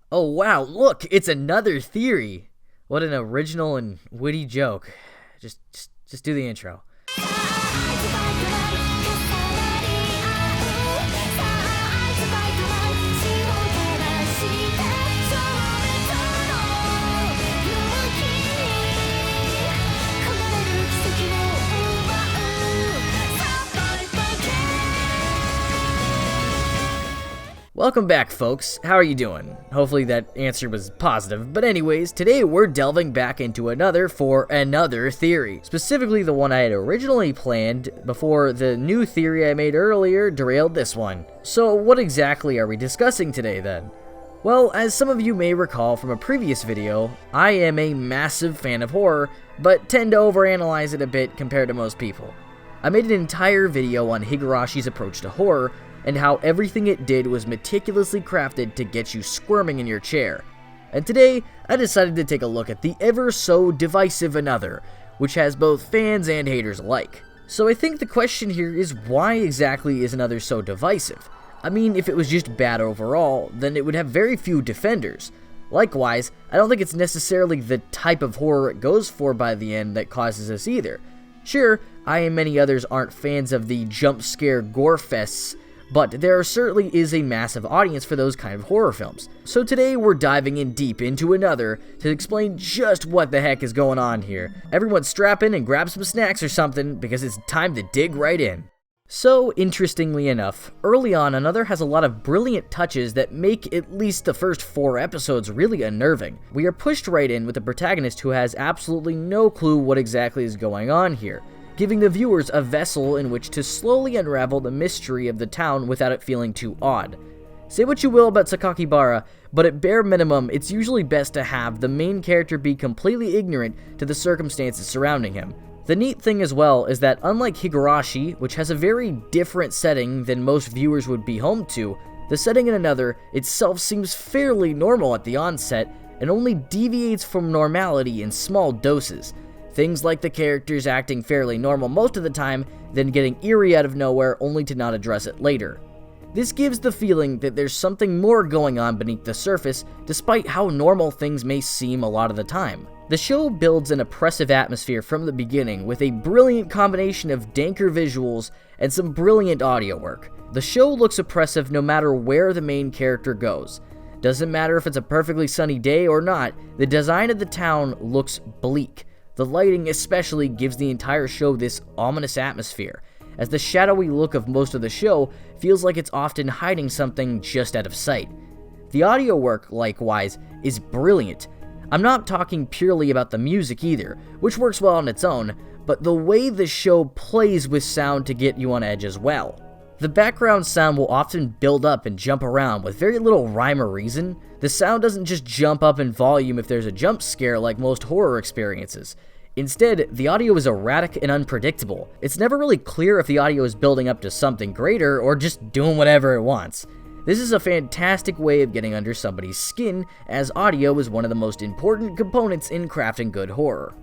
Oh wow, look, it's another theory. What an original and witty joke. Just do the intro. Welcome back, folks. How are you doing? Hopefully that answer was positive. But anyways, today we're delving back into another theory. Specifically the one I had originally planned before the new theory I made earlier derailed this one. So what exactly are we discussing today then? Well, as some of you may recall from a previous video, I am a massive fan of horror, but tend to overanalyze it a bit compared to most people. I made an entire video on Higarashi's approach to horror, and how everything it did was meticulously crafted to get you squirming in your chair. And today, I decided to take a look at the ever so divisive Another, which has both fans and haters alike. So I think the question here is, why exactly is Another so divisive? I mean, if it was just bad overall, then it would have very few defenders. Likewise, I don't think it's necessarily the type of horror it goes for by the end that causes this either. Sure, I and many others aren't fans of the jump scare gore fests, but there certainly is a massive audience for those kind of horror films. So today we're diving in deep into Another to explain just what the heck is going on here. Everyone strap in and grab some snacks or something, because it's time to dig right in. So, interestingly enough, early on Another has a lot of brilliant touches that make at least the first 4 episodes really unnerving. We are pushed right in with a protagonist who has absolutely no clue what exactly is going on here, giving the viewers a vessel in which to slowly unravel the mystery of the town without it feeling too odd. Say what you will about Sakakibara, but at bare minimum, it's usually best to have the main character be completely ignorant to the circumstances surrounding him. The neat thing as well is that unlike Higurashi, which has a very different setting than most viewers would be home to, the setting in Another itself seems fairly normal at the onset and only deviates from normality in small doses. Things like the characters acting fairly normal most of the time, then getting eerie out of nowhere only to not address it later. This gives the feeling that there's something more going on beneath the surface, despite how normal things may seem a lot of the time. The show builds an oppressive atmosphere from the beginning with a brilliant combination of danker visuals and some brilliant audio work. The show looks oppressive no matter where the main character goes. Doesn't matter if it's a perfectly sunny day or not, the design of the town looks bleak. The lighting especially gives the entire show this ominous atmosphere, as the shadowy look of most of the show feels like it's often hiding something just out of sight. The audio work, likewise, is brilliant. I'm not talking purely about the music either, which works well on its own, but the way the show plays with sound to get you on edge as well. The background sound will often build up and jump around with very little rhyme or reason. The sound doesn't just jump up in volume if there's a jump scare like most horror experiences. Instead, the audio is erratic and unpredictable. It's never really clear if the audio is building up to something greater or just doing whatever it wants. This is a fantastic way of getting under somebody's skin, as audio is one of the most important components in crafting good horror.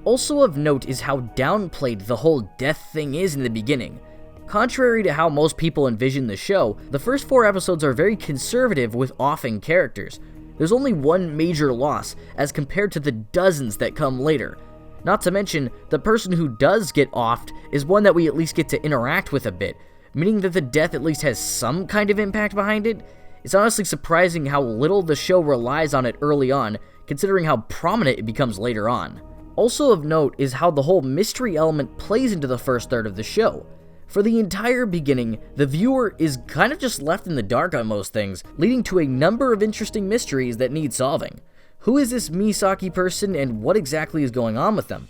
Also of note is how downplayed the whole death thing is in the beginning. Contrary to how most people envision the show, the first 4 episodes are very conservative with offing characters. There's only one major loss, as compared to the dozens that come later. Not to mention, the person who does get offed is one that we at least get to interact with a bit, meaning that the death at least has some kind of impact behind it. It's honestly surprising how little the show relies on it early on, considering how prominent it becomes later on. Also of note is how the whole mystery element plays into the first third of the show. For the entire beginning, the viewer is kind of just left in the dark on most things, leading to a number of interesting mysteries that need solving. Who is this Misaki person and what exactly is going on with them?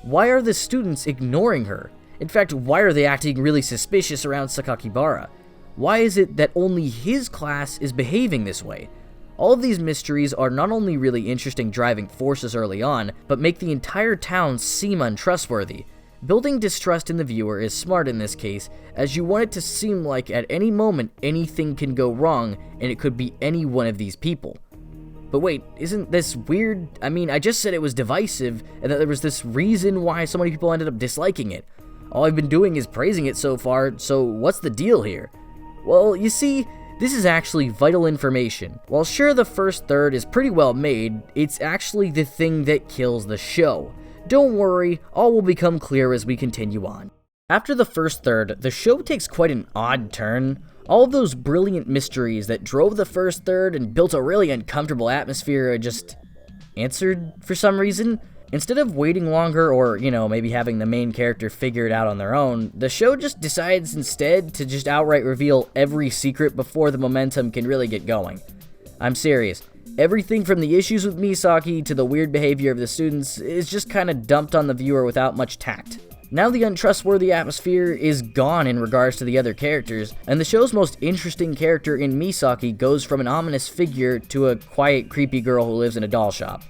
Why are the students ignoring her? In fact, why are they acting really suspicious around Sakakibara? Why is it that only his class is behaving this way? All of these mysteries are not only really interesting driving forces early on, but make the entire town seem untrustworthy. Building distrust in the viewer is smart in this case, as you want it to seem like at any moment anything can go wrong and it could be any one of these people. But wait, isn't this weird? I mean, I just said it was divisive and that there was this reason why so many people ended up disliking it. All I've been doing is praising it so far, so what's the deal here? Well, you see, This is actually vital information. While sure the first third is pretty well made, it's actually the thing that kills the show. Don't worry, all will become clear as we continue on. After the first third, the show takes quite an odd turn. All of those brilliant mysteries that drove the first third and built a really uncomfortable atmosphere are just answered for some reason. Instead of waiting longer or, maybe having the main character figure it out on their own, the show just decides instead to just outright reveal every secret before the momentum can really get going. I'm serious. Everything from the issues with Misaki to the weird behavior of the students is just kind of dumped on the viewer without much tact. Now the untrustworthy atmosphere is gone in regards to the other characters, and the show's most interesting character in Misaki goes from an ominous figure to a quiet, creepy girl who lives in a doll shop.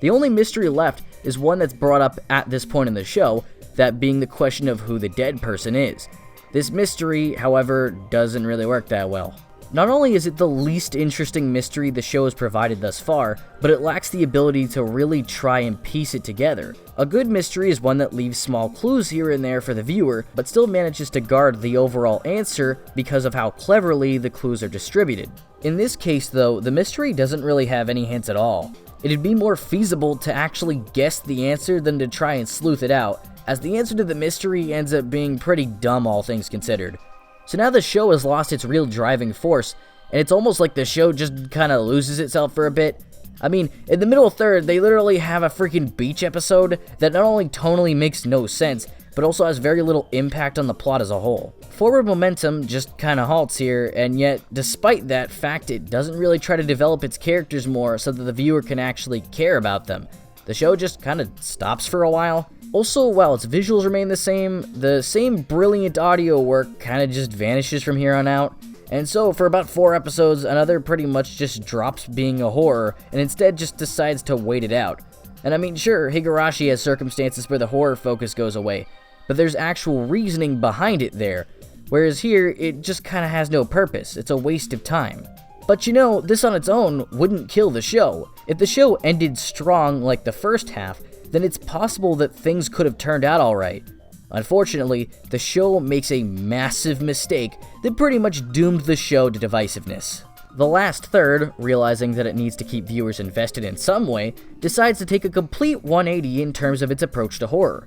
The only mystery left is one that's brought up at this point in the show, that being the question of who the dead person is. This mystery, however, doesn't really work that well. Not only is it the least interesting mystery the show has provided thus far, but it lacks the ability to really try and piece it together. A good mystery is one that leaves small clues here and there for the viewer, but still manages to guard the overall answer because of how cleverly the clues are distributed. In this case though, the mystery doesn't really have any hints at all. It'd be more feasible to actually guess the answer than to try and sleuth it out, as the answer to the mystery ends up being pretty dumb all things considered. So now the show has lost its real driving force, and it's almost like the show just kinda loses itself for a bit. I mean, in the middle third, they literally have a freaking beach episode that not only tonally makes no sense, but also has very little impact on the plot as a whole. Forward momentum just kinda halts here, and yet, despite that fact, it doesn't really try to develop its characters more so that the viewer can actually care about them. The show just kinda stops for a while. Also, while its visuals remain the same brilliant audio work kinda just vanishes from here on out. And so, for about 4 episodes, another pretty much just drops being a horror, and instead just decides to wait it out. And I mean, sure, Higurashi has circumstances where the horror focus goes away, but there's actual reasoning behind it there, whereas here, it just kinda has no purpose. It's a waste of time. But this on its own wouldn't kill the show. If the show ended strong like the first half, then it's possible that things could have turned out alright. Unfortunately, the show makes a massive mistake that pretty much doomed the show to divisiveness. The last third, realizing that it needs to keep viewers invested in some way, decides to take a complete 180 in terms of its approach to horror.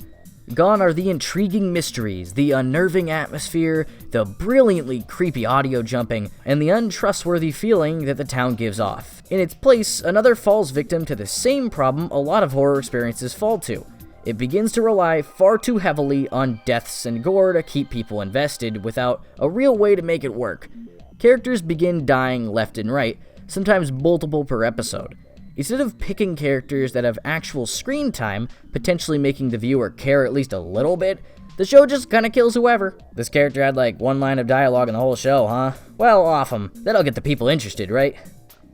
Gone are the intriguing mysteries, the unnerving atmosphere, the brilliantly creepy audio jumping, and the untrustworthy feeling that the town gives off. In its place, another falls victim to the same problem a lot of horror experiences fall to. It begins to rely far too heavily on deaths and gore to keep people invested without a real way to make it work. Characters begin dying left and right, sometimes multiple per episode. Instead of picking characters that have actual screen time, potentially making the viewer care at least a little bit, the show just kinda kills whoever. This character had like 1 line of dialogue in the whole show, huh? Well, off 'em. That'll get the people interested, right?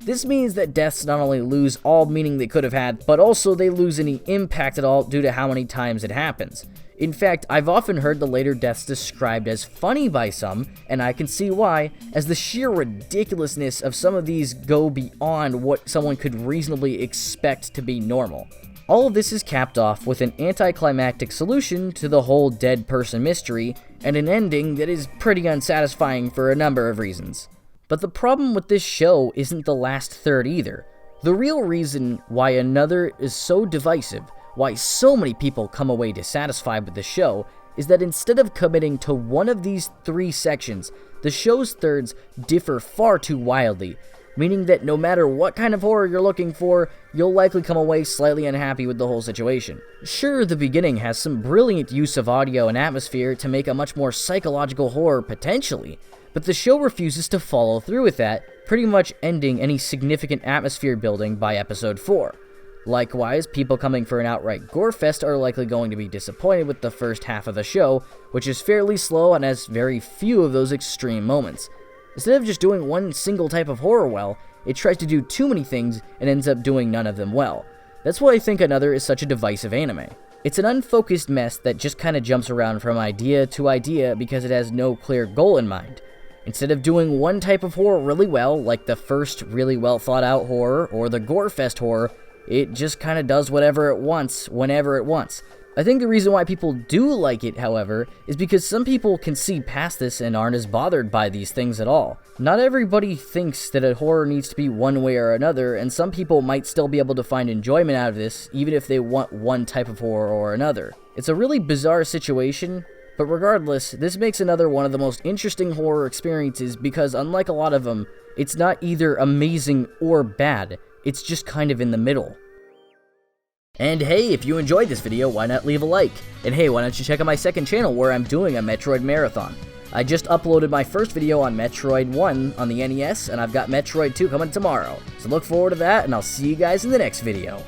This means that deaths not only lose all meaning they could have had, but also they lose any impact at all due to how many times it happens. In fact, I've often heard the later deaths described as funny by some, and I can see why, as the sheer ridiculousness of some of these go beyond what someone could reasonably expect to be normal. All of this is capped off with an anticlimactic solution to the whole dead person mystery, and an ending that is pretty unsatisfying for a number of reasons. But the problem with this show isn't the last third either. The real reason why another is so divisive, why so many people come away dissatisfied with the show, is that instead of committing to one of these 3 sections, the show's thirds differ far too wildly, meaning that no matter what kind of horror you're looking for, you'll likely come away slightly unhappy with the whole situation. Sure, the beginning has some brilliant use of audio and atmosphere to make a much more psychological horror potentially, but the show refuses to follow through with that, pretty much ending any significant atmosphere building by episode 4. Likewise, people coming for an outright gore fest are likely going to be disappointed with the first half of the show, which is fairly slow and has very few of those extreme moments. Instead of just doing one single type of horror well, it tries to do too many things and ends up doing none of them well. That's why I think Another is such a divisive anime. It's an unfocused mess that just kinda jumps around from idea to idea because it has no clear goal in mind. Instead of doing one type of horror really well, like the first really well thought out horror or the gore fest horror, it just kinda does whatever it wants, whenever it wants. I think the reason why people do like it, however, is because some people can see past this and aren't as bothered by these things at all. Not everybody thinks that a horror needs to be one way or another, and some people might still be able to find enjoyment out of this, even if they want one type of horror or another. It's a really bizarre situation, but regardless, this makes another one of the most interesting horror experiences because unlike a lot of them, it's not either amazing or bad, it's just kind of in the middle. And hey, if you enjoyed this video, why not leave a like? And hey, why don't you check out my second channel where I'm doing a Metroid marathon. I just uploaded my first video on Metroid 1 on the NES, and I've got Metroid 2 coming tomorrow. So look forward to that, and I'll see you guys in the next video.